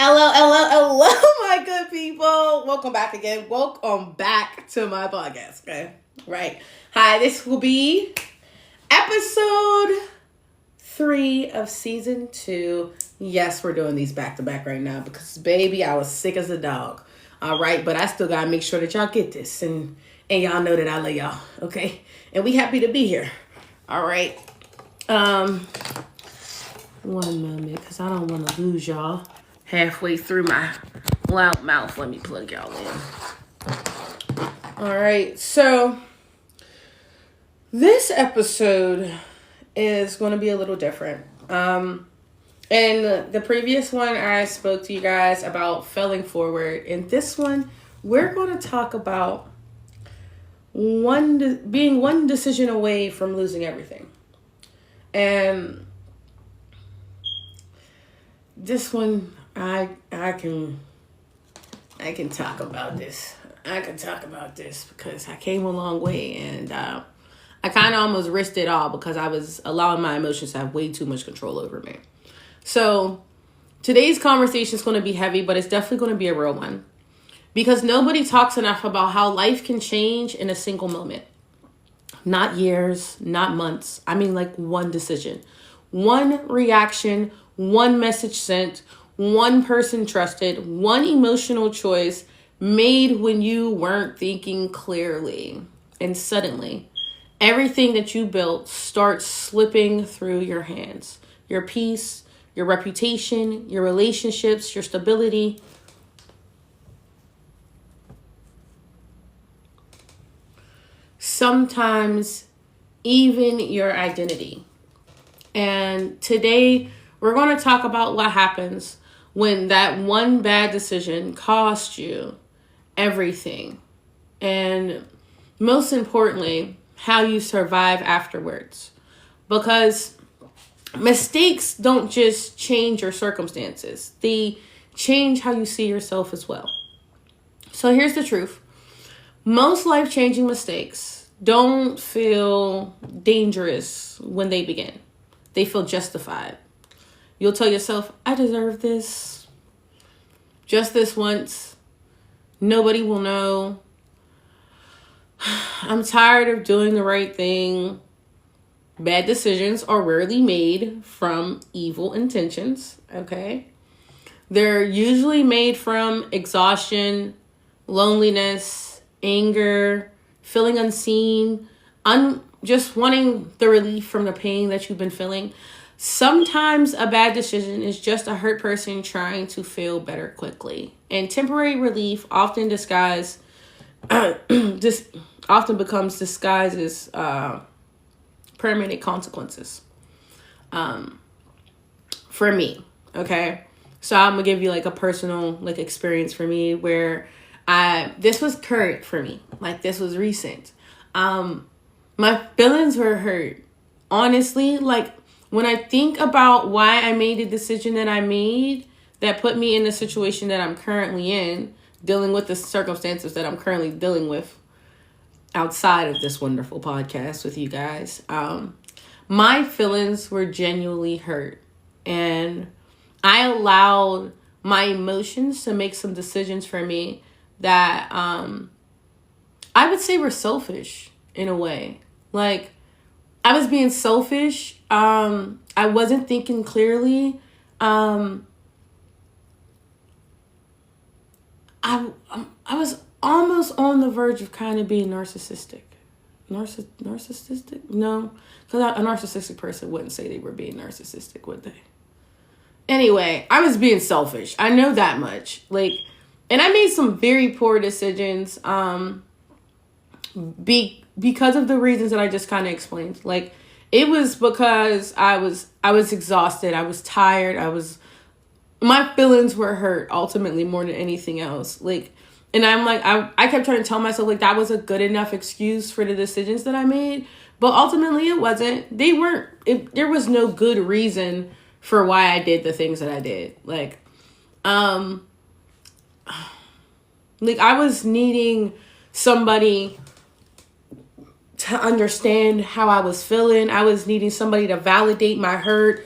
Hello, hello, hello, my good people. Welcome back again. Welcome back to my podcast. Okay. Right. Hi, this will be episode 3 of season 2. Yes, we're doing these back to back right now because, baby, I was sick as a dog. All right. But I still got to make sure that y'all get this. And y'all know that I love y'all. Okay. And we happy to be here. All right. One moment because I don't want to lose y'all halfway through my loud mouth. Let me plug y'all in. All right, so this episode is going to be a little different. In the previous one, I spoke to you guys about failing forward. In this one, we're going to talk about being one decision away from losing everything. And this one, I can talk about this. I can talk about this because I came a long way, and I kind of almost risked it all because I was allowing my emotions to have way too much control over me. So today's conversation is going to be heavy, but it's definitely going to be a real one because nobody talks enough about how life can change in a single moment. Not years, not months. I mean, like one decision, one reaction, one message sent, one person trusted, one emotional choice made when you weren't thinking clearly. And suddenly, everything that you built starts slipping through your hands. Your peace, your reputation, your relationships, your stability. Sometimes even your identity. And today, we're going to talk about what happens when that one bad decision cost you everything. And most importantly, how you survive afterwards. Because mistakes don't just change your circumstances. They change how you see yourself as well. So here's the truth. Most life-changing mistakes don't feel dangerous when they begin. They feel justified. You'll tell yourself, I deserve this. Just this once. Nobody will know. I'm tired of doing the right thing. Bad decisions are rarely made from evil intentions, okay? They're usually made from exhaustion, loneliness, anger, feeling unseen, just wanting the relief from the pain that you've been feeling. Sometimes a bad decision is just a hurt person trying to feel better quickly. And temporary relief often becomes disguised as permanent consequences. For me, okay? So I'm going to give you like a personal experience for me where this was current for me. Like this was recent. My feelings were hurt. Honestly, when I think about why I made the decision that I made that put me in the situation that I'm currently in, dealing with the circumstances that I'm currently dealing with outside of this wonderful podcast with you guys, my feelings were genuinely hurt. And I allowed my emotions to make some decisions for me that I would say were selfish in a way. Like, I was being selfish. I wasn't thinking clearly. I was almost on the verge of kind of being narcissistic. Narcissistic? No, because a narcissistic person wouldn't say they were being narcissistic, would they? Anyway, I was being selfish. I know that much. And I made some very poor decisions. Because of the reasons that I just kind of explained. It was because I was exhausted. I was tired. My feelings were hurt ultimately more than anything else. And I'm I kept trying to tell myself that was a good enough excuse for the decisions that I made. But ultimately it wasn't. They weren't. There was no good reason for why I did the things that I did. I was needing somebody to understand how I was feeling. I was needing somebody to validate my hurt.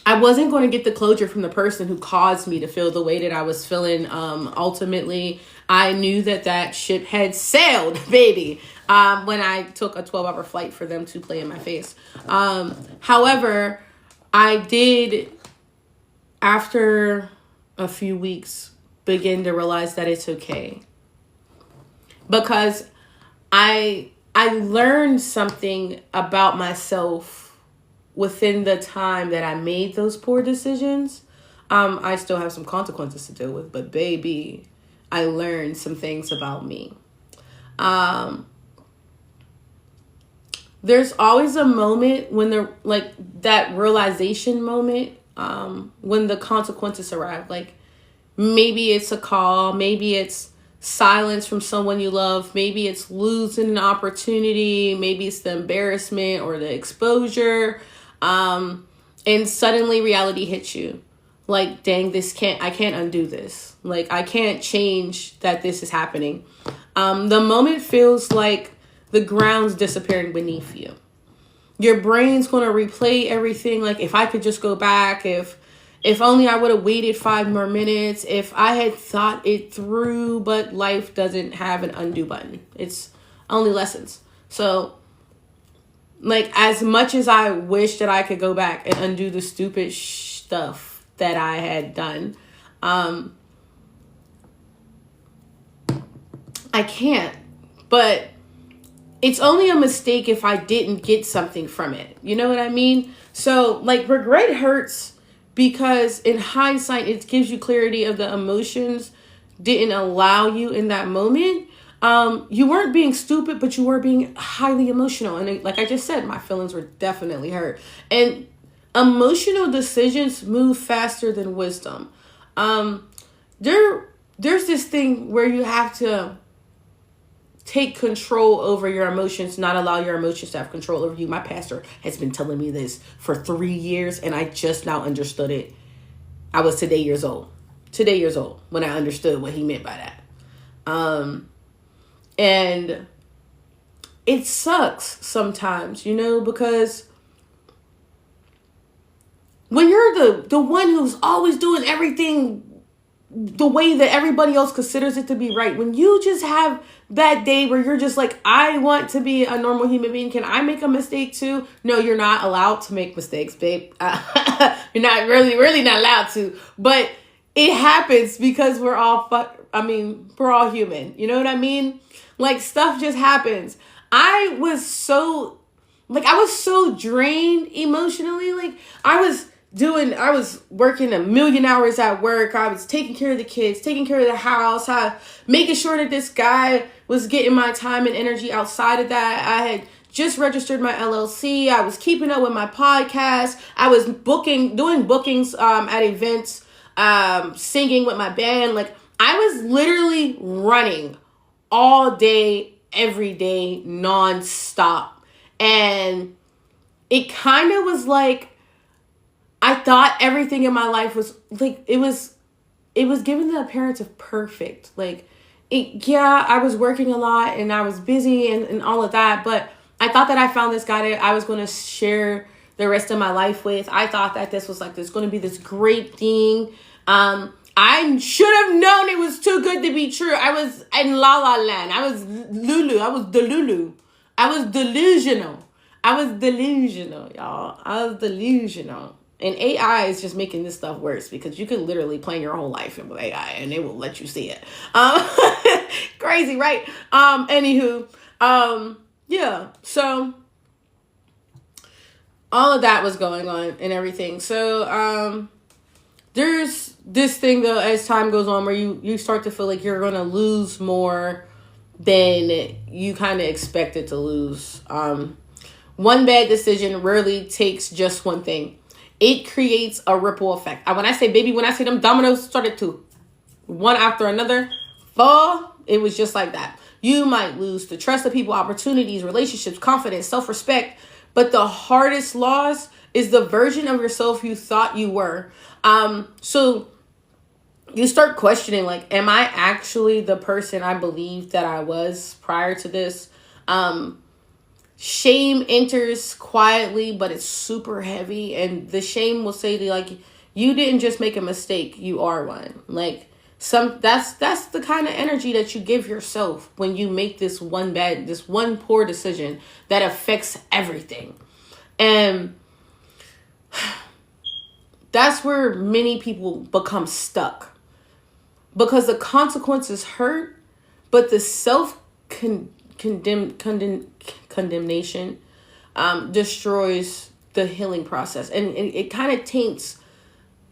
I wasn't going to get the closure from the person who caused me to feel the way that I was feeling. Ultimately, I knew that ship had sailed, baby, when I took a 12-hour flight for them to play in my face. However, I did, after a few weeks, begin to realize that it's okay. Because I learned something about myself within the time that I made those poor decisions. I still have some consequences to deal with, but baby, I learned some things about me. There's always a moment when that realization moment, when the consequences arrive. Like, maybe it's a call, maybe it's silence from someone you love, maybe it's losing an opportunity, maybe it's the embarrassment or the exposure, and suddenly reality hits you. Like, dang, I can't undo this. Like, I can't change that this is happening. The moment feels like the ground's disappearing beneath you. Your brain's going to replay everything. Like, if I could just go back, if only I would have waited 5 more minutes, if I had thought it through, but life doesn't have an undo button. It's only lessons. So, like, as much as I wish that I could go back and undo the stupid stuff that I had done, I can't. But it's only a mistake if I didn't get something from it. You know what I mean? So, like, regret hurts because in hindsight, it gives you clarity of the emotions didn't allow you in that moment. You weren't being stupid, but you were being highly emotional. And like I just said, my feelings were definitely hurt. And emotional decisions move faster than wisdom. There's this thing where you have to take control over your emotions, not allow your emotions to have control over you. My pastor has been telling me this for 3 years, and I just now understood it. I was today years old when I understood what he meant by that. And it sucks sometimes, because when you're the one who's always doing everything the way that everybody else considers it to be right, when you just have that day where you're just like, I want to be a normal human being. Can I make a mistake too? No, you're not allowed to make mistakes, babe. You're not really not allowed to. But it happens because we're all human. You know what I mean? Like, stuff just happens. I was so drained emotionally. Like, I was working 1,000,000 hours at work. I was taking care of the kids, taking care of the house, making sure that this guy was getting my time and energy outside of that. I had just registered my LLC. I was keeping up with my podcast. I was doing bookings at events, singing with my band. Like, I was literally running all day, every day, nonstop. And it kind of was like, I thought everything in my life was like, it was given the appearance of perfect. Like, I was working a lot and I was busy and all of that, but I thought that I found this guy that I was going to share the rest of my life with. I thought that this was going to be this great thing. I should have known it was too good to be true. I was in La La Land. I was Lulu. I was Delulu. I was delusional. Y'all. I was delusional. And AI is just making this stuff worse because you can literally plan your whole life with AI and they will let you see it. Crazy, right? Anywho, yeah. So all of that was going on and everything. So there's this thing though, as time goes on, where you start to feel like you're gonna lose more than you kind of expected to lose. One bad decision rarely takes just one thing. It creates a ripple effect. When I say them dominoes started to one after another fall, it was just like that. You might lose the trust of people, opportunities, relationships, confidence, self-respect. But the hardest loss is the version of yourself you thought you were. So you start questioning, like, am I actually the person I believed that I was prior to this? shame enters quietly, but it's super heavy. And the shame will say to you, like, you didn't just make a mistake, you are one. Like, that's the kind of energy that you give yourself when you make this one poor decision that affects everything. And that's where many people become stuck, because the consequences hurt, but the condemnation destroys the healing process, and it kind of taints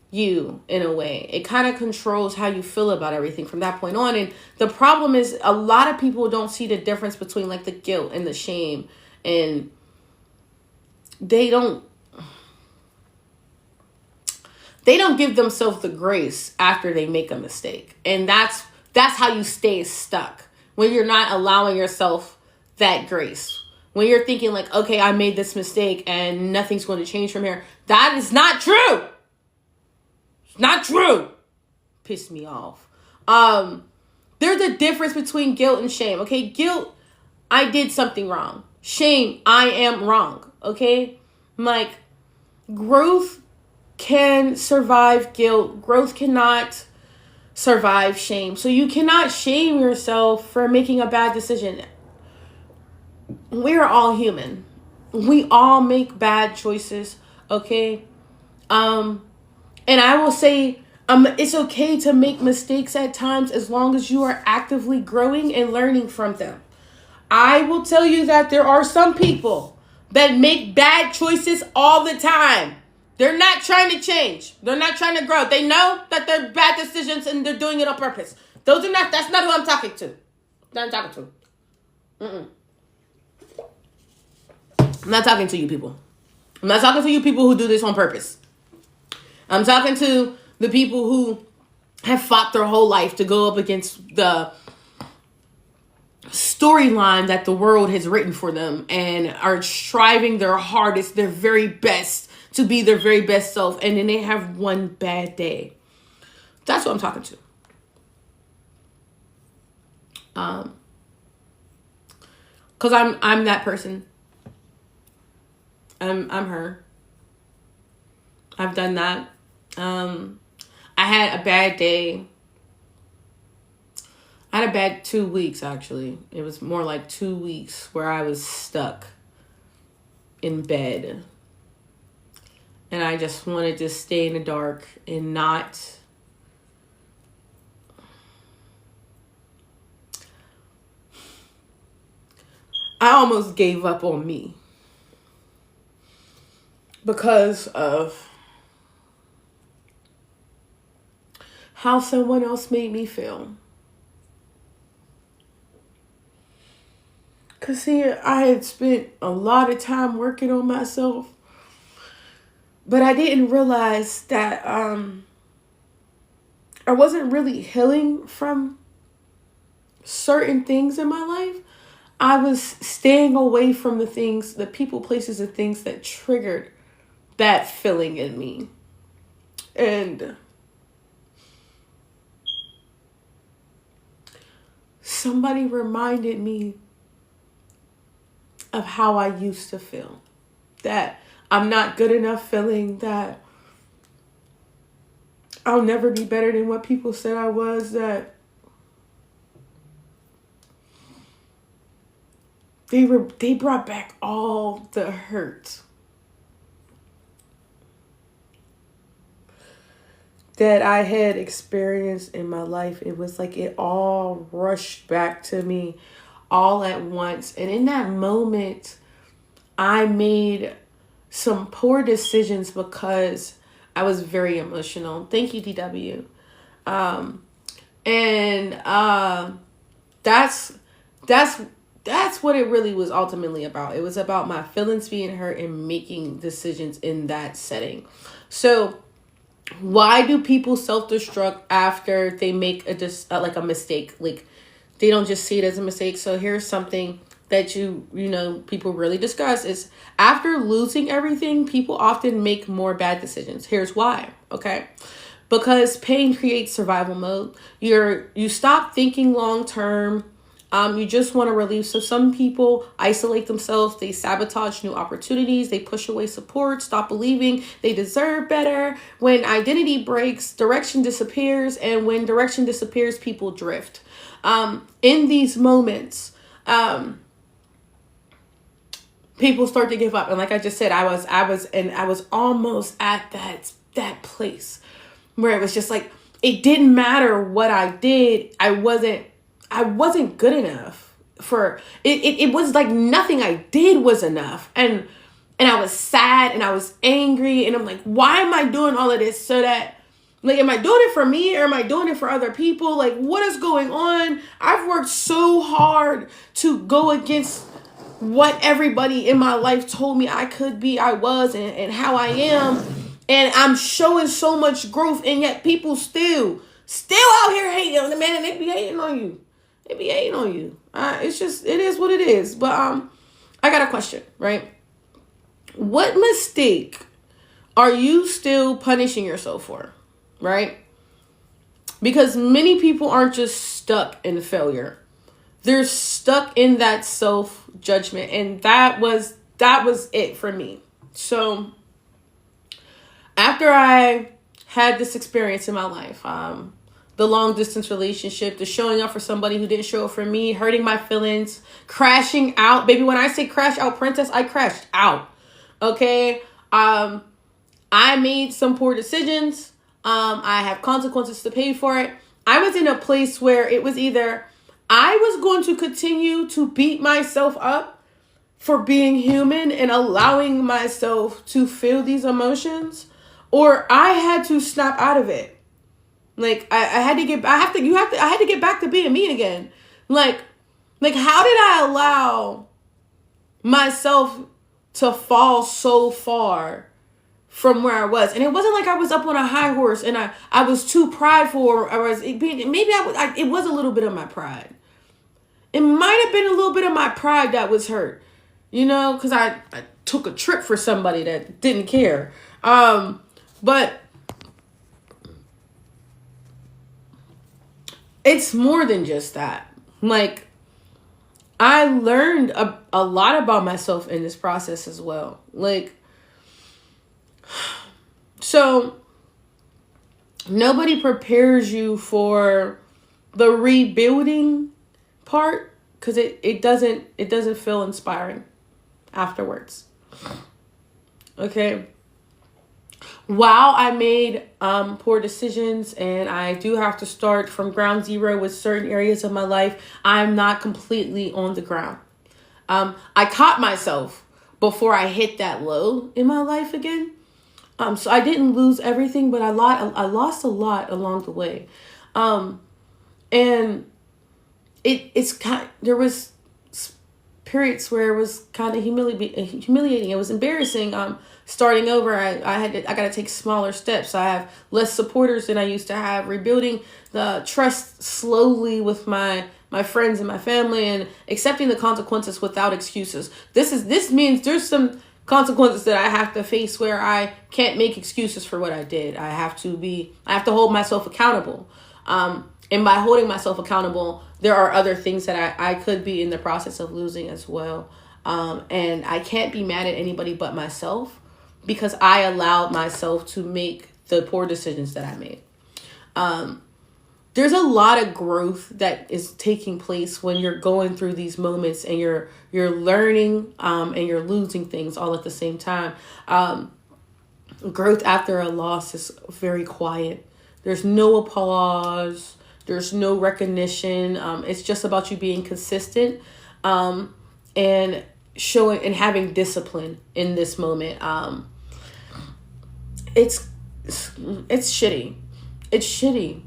you in a way. It kind of controls how you feel about everything from that point on. And the problem is, a lot of people don't see the difference between like the guilt and the shame, and they don't give themselves the grace after they make a mistake. And that's how you stay stuck, when you're not allowing yourself that grace. When you're thinking like, okay, I made this mistake and nothing's going to change from here. That is not true. It's not true. Pissed me off. There's a difference between guilt and shame. Okay, guilt, I did something wrong. Shame, I am wrong. Okay? Like, growth can survive guilt. Growth cannot survive shame. So you cannot shame yourself for making a bad decision. We're all human. We all make bad choices, okay? And I will say, it's okay to make mistakes at times, as long as you are actively growing and learning from them. I will tell you that there are some people that make bad choices all the time. They're not trying to change. They're not trying to grow. They know that they're bad decisions and they're doing it on purpose. That's not who I'm talking to. Not talking to. I'm not talking to you people. I'm not talking to you people who do this on purpose. I'm talking to the people who have fought their whole life to go up against the storyline that the world has written for them, and are striving their hardest, their very best, to be their very best self, and then they have one bad day. That's what I'm talking to. Cause I'm that person. I'm her. I've done that. I had a bad day. I had a bad 2 weeks, actually. It was more like 2 weeks where I was stuck in bed. And I just wanted to stay in the dark and not... I almost gave up on me because of how someone else made me feel. Because, see, I had spent a lot of time working on myself. But I didn't realize that I wasn't really healing from certain things in my life. I was staying away from the things, the people, places, and things that triggered that feeling in me. And somebody reminded me of how I used to feel. That I'm not good enough, feeling that I'll never be better than what people said I was, that they brought back all the hurt that I had experienced in my life. It was like it all rushed back to me all at once. And in that moment, I made some poor decisions because I was very emotional. Thank you, DW. That's what it really was ultimately about. It was about my feelings being hurt and making decisions in that setting. So why do people self-destruct after they make a mistake? Like, they don't just see it as a mistake. So here's something that people really discuss is, after losing everything, people often make more bad decisions. Here's why, okay? Because pain creates survival mode. You stop thinking long term. You just want to relieve. So some people isolate themselves. They sabotage new opportunities. They push away support, stop believing they deserve better. When identity breaks, direction disappears. And when direction disappears, people drift. In these moments, people start to give up. And like I just said, I was almost at that place where it was just like, it didn't matter what I did. I wasn't good enough for it. It was like nothing I did was enough. And I was sad and I was angry. And I'm like, why am I doing all of this? So that, like, am I doing it for me or am I doing it for other people? Like, what is going on? I've worked so hard to go against what everybody in my life told me I could be, I was, and how I am. And I'm showing so much growth. And yet people still out here hating on the man. And they be hating on you. They be hating on you. It's just, it is what it is. But I got a question, right? What mistake are you still punishing yourself for, right? Because many people aren't just stuck in failure. They're stuck in that self-judgment. And that was it for me. So after I had this experience in my life, the long distance relationship, the showing up for somebody who didn't show up for me, hurting my feelings, crashing out. Baby, when I say crash out, princess, I crashed out. Okay. I made some poor decisions. I have consequences to pay for it. I was in a place where it was either I was going to continue to beat myself up for being human and allowing myself to feel these emotions, or I had to snap out of it. Like I had to get back to being me again. Like how did I allow myself to fall so far from where I was? And it wasn't like I was up on a high horse and I was too prideful, or it was a little bit of my pride. It might have been a little bit of my pride that was hurt, because I took a trip for somebody that didn't care. But it's more than just that. Like, I learned a lot about myself in this process as well. Like, so nobody prepares you for the rebuilding part, because it doesn't feel inspiring afterwards. Okay. While I made poor decisions and I do have to start from ground zero with certain areas of my life, I'm not completely on the ground. I caught myself before I hit that low in my life again. So I didn't lose everything, but I lost a lot along the way. And there was periods where it was kind of humiliating. It was embarrassing. Starting over, I got to take smaller steps. I have less supporters than I used to have. Rebuilding the trust slowly with my friends and my family, and accepting the consequences without excuses. This means there's some consequences that I have to face where I can't make excuses for what I did. I have to hold myself accountable. And by holding myself accountable, there are other things that I could be in the process of losing as well. And I can't be mad at anybody but myself, because I allowed myself to make the poor decisions that I made. There's a lot of growth that is taking place when you're going through these moments and you're learning and you're losing things all at the same time. Growth after a loss is very quiet. There's no applause. There's no recognition. It's just about you being consistent and showing and having discipline in this moment. It's shitty. It's shitty.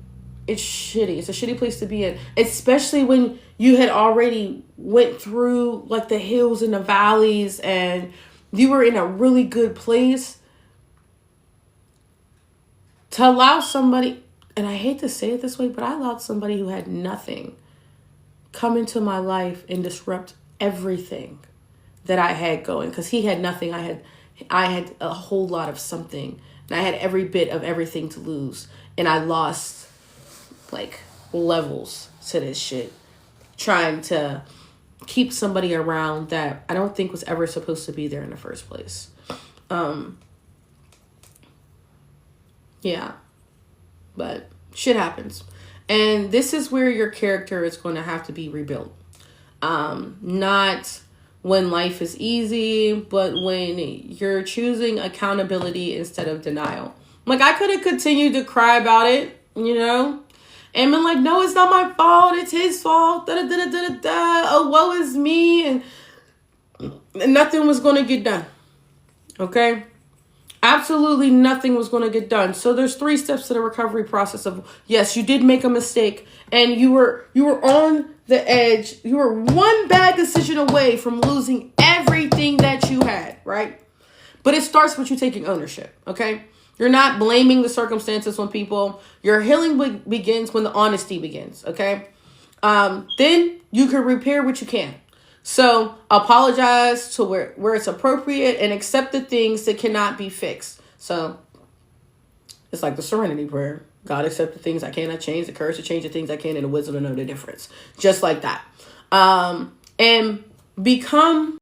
It's shitty. It's a shitty place to be in, especially when you had already went through like the hills and the valleys and you were in a really good place. To allow somebody, and I hate to say it this way, but I allowed somebody who had nothing come into my life and disrupt everything that I had going. Because he had nothing. I had a whole lot of something. And I had every bit of everything to lose. And I lost like levels to this shit. trying to keep somebody around that I don't think was ever supposed to be there in the first place. Yeah, but shit happens. And this is where your character is going to have to be rebuilt. Not when life is easy, but when you're choosing accountability instead of denial. Like, I could have continued to cry about it, you know, and been like, no, it's not my fault. It's his fault. Da, da, da, da, da, da. Oh, woe is me. And nothing was going to get done. Okay? Absolutely nothing was going to get done. So there's 3 steps to the recovery process of, yes, you did make a mistake and you were on the edge. You were one bad decision away from losing everything that you had, right? But it starts with you taking ownership, okay? You're not blaming the circumstances on people. Your healing begins when the honesty begins, okay? Then you can repair what you can. So apologize to where it's appropriate and accept the things that cannot be fixed. So it's like the serenity prayer. God, accept the things I cannot change, the courage to change the things I can, and the wisdom to know the difference. Just like that. And become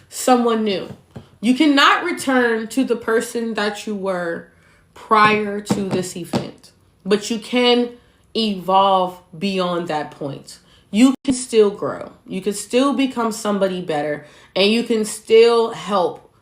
someone new. You cannot return to the person that you were prior to this event, but you can evolve beyond that point. You can still grow. You can still become somebody better, and you can still help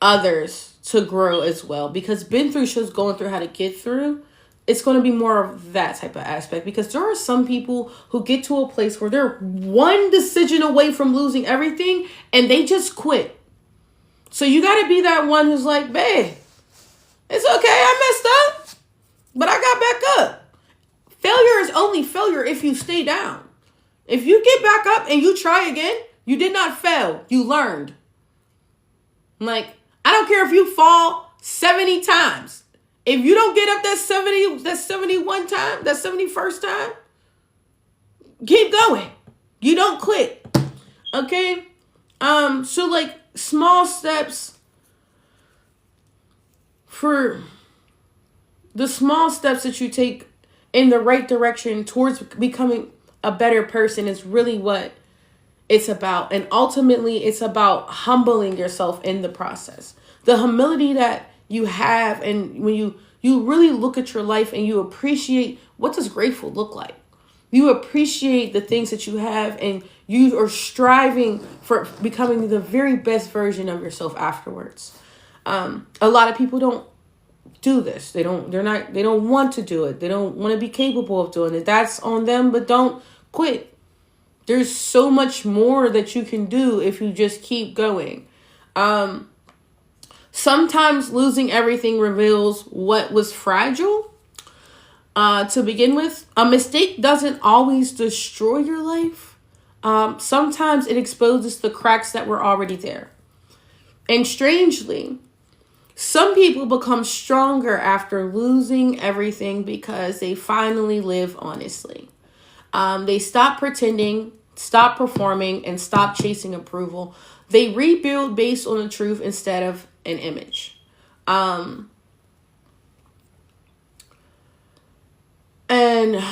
others to grow as well. Because been through shows going through how to get through, it's going to be more of that type of aspect. Because there are some people who get to a place where they're one decision away from losing everything, and they just quit. So you got to be that one who's like, babe, it's okay, I messed up, but I got back up. Failure is only failure if you stay down. If you get back up and you try again, you did not fail. You learned. Like, I don't care if you fall 70 times. If you don't get up that 71 time, that 71st time, keep going. You don't quit. Okay? So like small steps for the small steps that you take in the right direction towards becoming a better person is really what it's about. And ultimately, it's about humbling yourself in the process. The humility that you have, and when you really look at your life and you appreciate, what does grateful look like? You appreciate the things that you have, and you are striving for becoming the very best version of yourself afterwards. A lot of people don't do this. They don't want to do it. They don't want to be capable of doing it. That's on them, but don't quit. There's so much more that you can do if you just keep going. Sometimes losing everything reveals what was fragile. To begin with, a mistake doesn't always destroy your life. Sometimes it exposes the cracks that were already there. And strangely, some people become stronger after losing everything because they finally live honestly. They stop pretending, stop performing, and stop chasing approval. They rebuild based on the truth instead of an image. And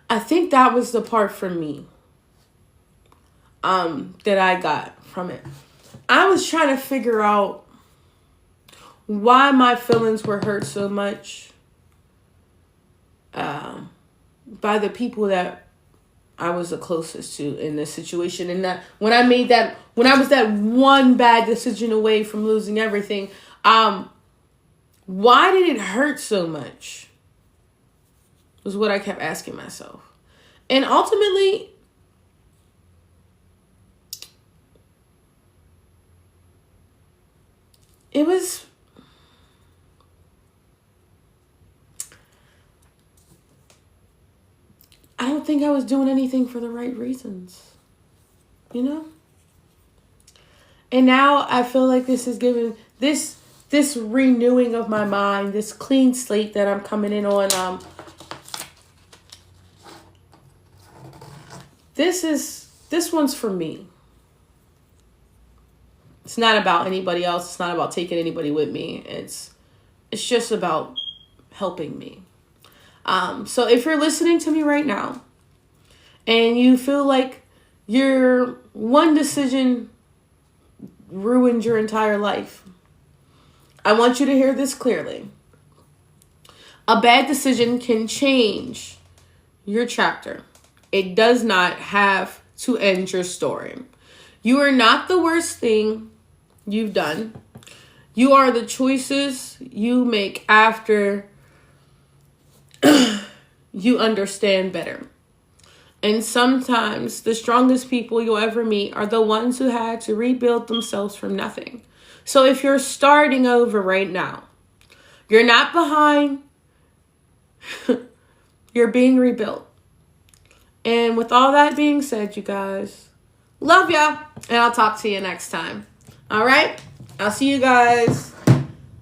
I think that was the part for me that I got from it. I was trying to figure out why my feelings were hurt so much by the people that I was the closest to in this situation. And that when I was that one bad decision away from losing everything, why did it hurt so much? Was what I kept asking myself. And ultimately, it was, I don't think I was doing anything for the right reasons, you know? And now I feel like this is giving this renewing of my mind, this clean slate that I'm coming in on. This one's for me. It's not about anybody else. It's not about taking anybody with me. It's just about helping me. So if you're listening to me right now and you feel like your one decision ruined your entire life, I want you to hear this clearly. A bad decision can change your chapter. It does not have to end your story. You are not the worst thing you've done. You are the choices you make after you understand better. And sometimes the strongest people you'll ever meet are the ones who had to rebuild themselves from nothing. So if you're starting over right now, you're not behind. You're being rebuilt. And with all that being said, you guys, love ya. And I'll talk to you next time. All right? I'll see you guys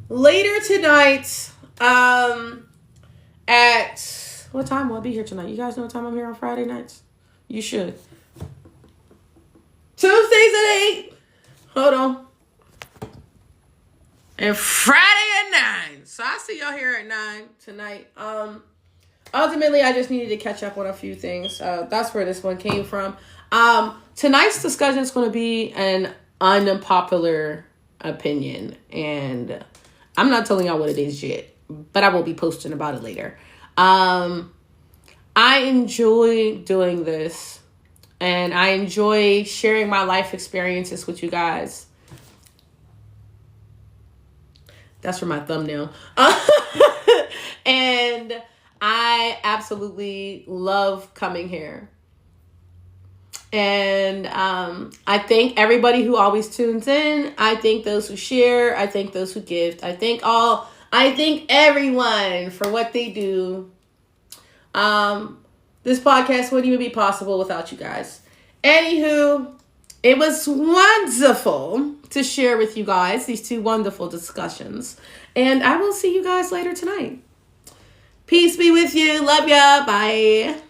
later tonight. At what time will I be here tonight? You guys know what time I'm here on Friday nights? You should. Tuesdays at 8. Hold on. And Friday at 9. So I'll see y'all here at 9 tonight. Ultimately, I just needed to catch up on a few things. That's where this one came from. Tonight's discussion is going to be an unpopular opinion. And I'm not telling y'all what it is yet, but I will be posting about it later. I enjoy doing this, and I enjoy sharing my life experiences with you guys. That's for my thumbnail. And I absolutely love coming here. And I thank everybody who always tunes in. I thank those who share. I thank those who gift. I thank everyone for what they do. This podcast wouldn't even be possible without you guys. Anywho, it was wonderful to share with you guys these two wonderful discussions. And I will see you guys later tonight. Peace be with you. Love ya. Bye.